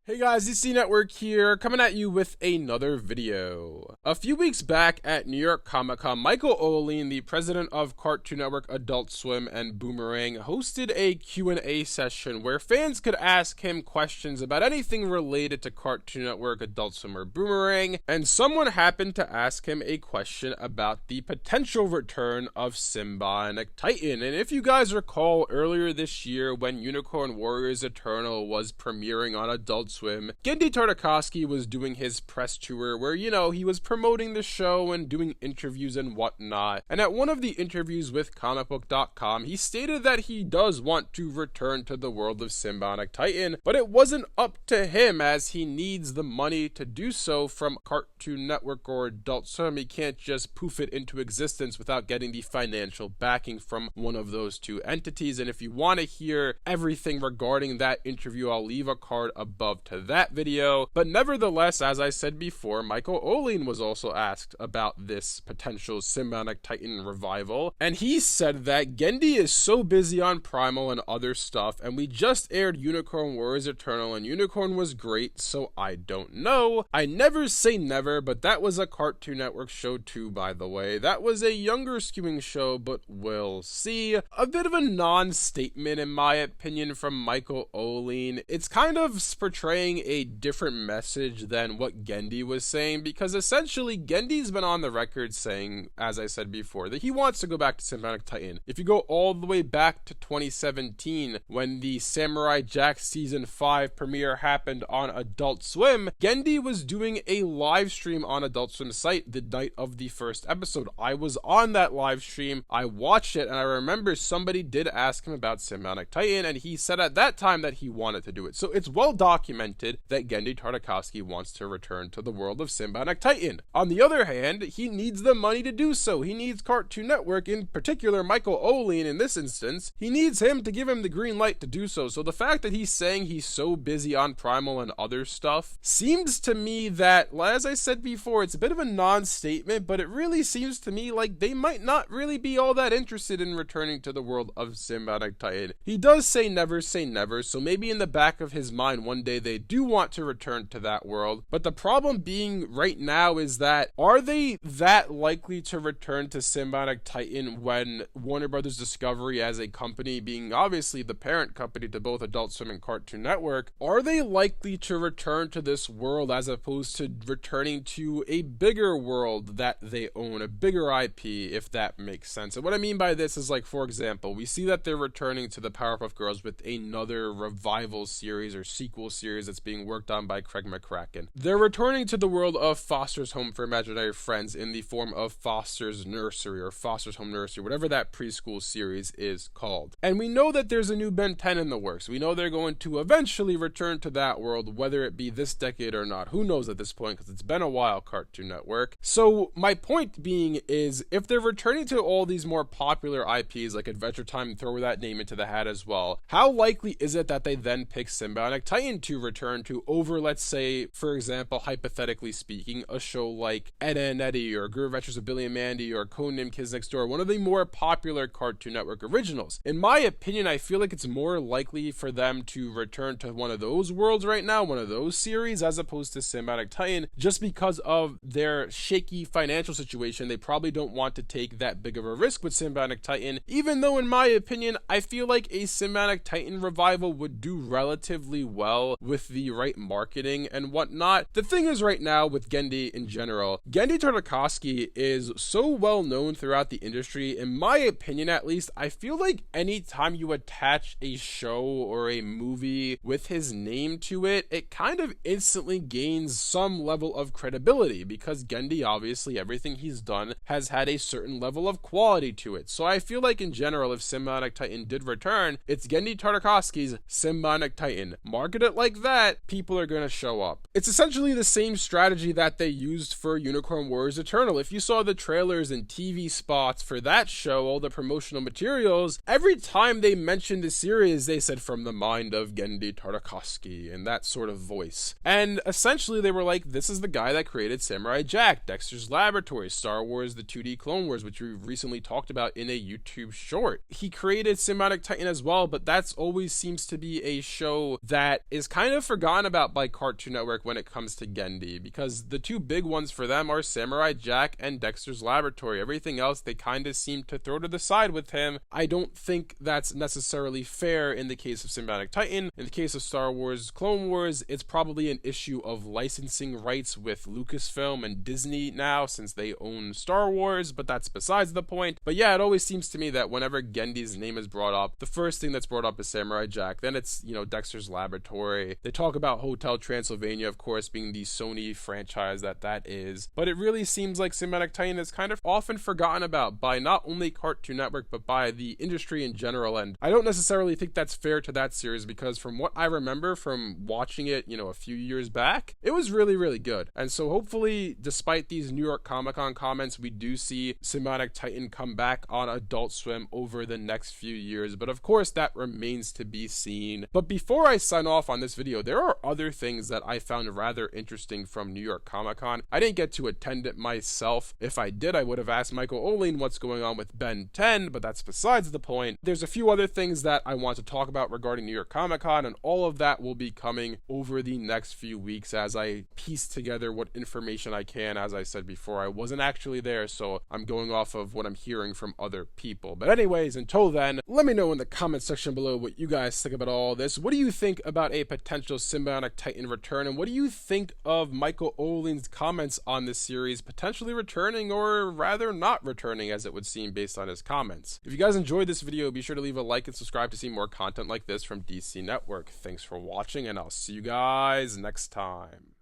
Hey guys, DC Network here, coming at you with another video. A few weeks back at New York Comic Con, Michael Ouweleen, the president of Cartoon Network, Adult Swim, and Boomerang, hosted a Q&A session where fans could ask him questions about anything related to Cartoon Network, Adult Swim, or Boomerang, and someone happened to ask him a question about the potential return of Sym Bionic Titan. And if you guys recall, earlier this year when Unicorn Warriors Eternal was premiering on Adult Swim, Genndy Tartakovsky was doing his press tour where, he was promoting the show and doing interviews and whatnot. And at one of the interviews with comicbook.com, he stated that he does want to return to the world of Sym Bionic Titan, but it wasn't up to him as he needs the money to do so from Cartoon Network or Adult Swim. He can't just poof it into existence without getting the financial backing from one of those two entities. And if you want to hear everything regarding that interview, I'll leave a card above to that video. But nevertheless, as I said before, Michael Ouweleen was also asked about this potential Sym Bionic Titan revival, and he said that Genndy is so busy on Primal and other stuff, and we just aired Unicorn Warriors Eternal, and Unicorn was great, so I don't know. I never say never, but that was a Cartoon Network show too, by the way. That was a younger skewing show, but we'll see. A bit of a non-statement in my opinion from Michael Ouweleen. It's kind of portraying a different message than what Genndy was saying, because essentially Genndy's been on the record saying, as I said before, that he wants to go back to Sym Bionic Titan. If you go all the way back to 2017 when the Samurai Jack season 5 premiere happened on Adult Swim, Genndy was doing a live stream on Adult Swim site the night of the first episode. I was on that live stream, I watched it, and I remember somebody did ask him about Sym Bionic Titan, and he said at that time that he wanted to do it. So it's well documented that Genndy Tartakovsky wants to return to the world of Sym Bionic Titan. On the other hand, he needs the money to do so. He needs Cartoon Network, in particular Michael Ouweleen in this instance. He needs him to give him the green light to do so. So the fact that he's saying he's so busy on Primal and other stuff seems to me that, as I said before, it's a bit of a non-statement, but it really seems to me like they might not really be all that interested in returning to the world of Sym Bionic Titan. He does say never say never, so maybe in the back of his mind one day they do want to return to that world, but the problem being right now is that, are they that likely to return to Sym Bionic Titan when Warner Brothers Discovery, as a company, being obviously the parent company to both Adult Swim and Cartoon Network, are they likely to return to this world as opposed to returning to a bigger world that they own, a bigger IP, if that makes sense? And what I mean by this is, like, for example, we see that they're returning to the Powerpuff Girls with another revival series or sequel series that's being worked on by Craig McCracken. They're returning to the world of Foster's Home for Imaginary Friends in the form of Foster's Nursery or Foster's Home Nursery, whatever that preschool series is called. And we know that there's a new Ben 10 in the works. We know they're going to eventually return to that world, whether it be this decade or not. Who knows at this point, because it's been a while, Cartoon Network. So my point being is, if they're returning to all these more popular IPs like Adventure Time, throw that name into the hat as well, how likely is it that they then pick Sym Bionic Titan to return to over, let's say, for example, hypothetically speaking, a show like Ed, Edd n Eddy or Guru Adventures of Billy and Mandy or Codename Kids Next Door, one of the more popular Cartoon Network originals? In my opinion, I feel like it's more likely for them to return to one of those worlds right now, one of those series, as opposed to Sym Bionic Titan, just because of their shaky financial situation. They probably don't want to take that big of a risk with Sym Bionic Titan, even though in my opinion, I feel like a Sym Bionic Titan revival would do relatively well with the right marketing and whatnot. The thing is, right now with Genndy in general, Genndy Tartakovsky is so well known throughout the industry. In my opinion, at least, I feel like anytime you attach a show or a movie with his name to it, it kind of instantly gains some level of credibility, because Genndy, obviously, everything he's done has had a certain level of quality to it. So I feel like in general, if Sym Bionic Titan did return, it's Genndy Tartakovsky's Sym Bionic Titan. Market it like that, people are going to show up. It's essentially the same strategy that they used for Unicorn Warriors Eternal. If you saw the trailers and TV spots for that show, all the promotional materials, every time they mentioned the series, they said, "From the mind of Genndy Tartakovsky," in that sort of voice. And essentially they were like, this is the guy that created Samurai Jack, Dexter's Laboratory, Star Wars, the 2D Clone Wars, which we recently talked about in a YouTube short. He created Sym Bionic Titan as well, but that's always seems to be a show that is kind of forgotten about by Cartoon Network when it comes to Gendy, because the two big ones for them are Samurai Jack and Dexter's Laboratory. Everything else they kind of seem to throw to the side with him. I don't think that's necessarily fair in the case of Sym Bionic Titan. In the case of Star Wars Clone Wars, it's probably an issue of licensing rights with Lucasfilm and Disney now, since they own Star Wars, but that's besides the point. But yeah, it always seems to me that whenever Gendy's name is brought up, the first thing that's brought up is Samurai Jack, then it's, Dexter's Laboratory. They talk about Hotel Transylvania, of course, being the Sony franchise that is, but it really seems like Sym Bionic Titan is kind of often forgotten about by not only Cartoon Network, but by the industry in general, and I don't necessarily think that's fair to that series, because from what I remember from watching it, a few years back, it was really, really good. And so hopefully, despite these New York Comic Con comments, we do see Sym Bionic Titan come back on Adult Swim over the next few years, but of course that remains to be seen. But before I sign off on this video, there are other things that I found rather interesting from New York Comic Con. I didn't get to attend it myself. If I did, I would have asked Michael Ouweleen what's going on with Ben 10, but that's besides the point. There's a few other things that I want to talk about regarding New York Comic Con, and all of that will be coming over the next few weeks as I piece together what information I can. As I said before, I wasn't actually there, so I'm going off of what I'm hearing from other people. But anyways, until then, let me know in the comment section below what you guys think about all this. What do you think about a potential Sym Bionic Titan return, and what do you think of Michael Ouweleen's comments on this series potentially returning, or rather not returning, as it would seem based on his comments? If you guys enjoyed this video, be sure to leave a like and subscribe to see more content like this from DC Network. Thanks for watching, and I'll see you guys next time.